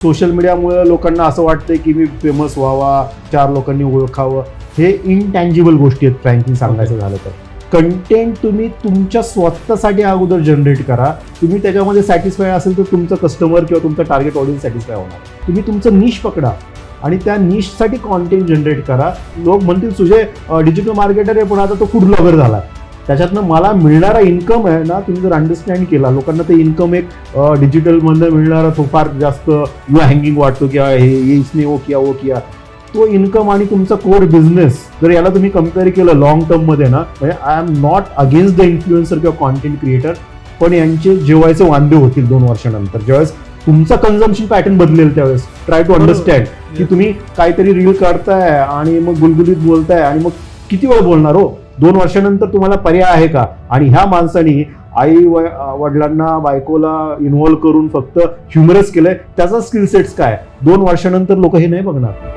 Social मीडियामुळे लोकांना असं वाटतंय की मी फेमस व्हावा, 4 लोकांनी ओळखावं. हे इनटँजिबल गोष्टी आहेत फ्रँकली सांगायचं झालं तर. कंटेंट तुम्ही तुमच्या स्वतःसाठी अगोदर जनरेट करा. तुम्ही त्याच्यामध्ये सॅटिस्फाय असेल तर तुमचं कस्टमर किंवा तुमचं टार्गेट ऑडियन्स सॅटिस्फाय होणार. तुम्ही तुमचं निश पकडा आणि त्या निशसाठी कॉन्टेंट जनरेट करा. लोक म्हणतील तुझे डिजिटल मार्केटर आहे पण आता तो फूड ब्लॉगर झाला. त्याच्यातनं मला मिळणारा इन्कम आहे ना, तुम्ही जर अंडरस्टँड केला, लोकांना ते इन्कम एक डिजिटलमधनं मिळणारा तो फार जास्त लो हँगिंग वाटतो की हे इसने वो किया तो इन्कम आणि तुमचा कोर बिझनेस जर याला तुम्ही कम्पेअर केलं लॉंग टर्ममध्ये ना, म्हणजे I am not against the influencer किंवा कॉन्टेंट क्रिएटर, पण यांचे जेवायचे वांदे होतील 2 वर्षानंतर. ज्यावेळेस तुमचा कन्झम्पशन पॅटर्न बदलेल त्यावेळेस ट्राय टू अंडरस्टँड की तुम्ही काहीतरी रील काढताय आणि मग गुलगुलीत बोलताय आणि मग किती वेळ बोलणार हो. 2 वर्षानंतर तुम्हाला पर्याय आहे का? आणि ह्या माणसानी आई वडिलांना बायकोला इन्व्हॉल्व्ह करून फक्त ह्युमरस केलंय, त्याचा स्किल सेट्स काय? 2 वर्षानंतर लोक हे नाही बघणार.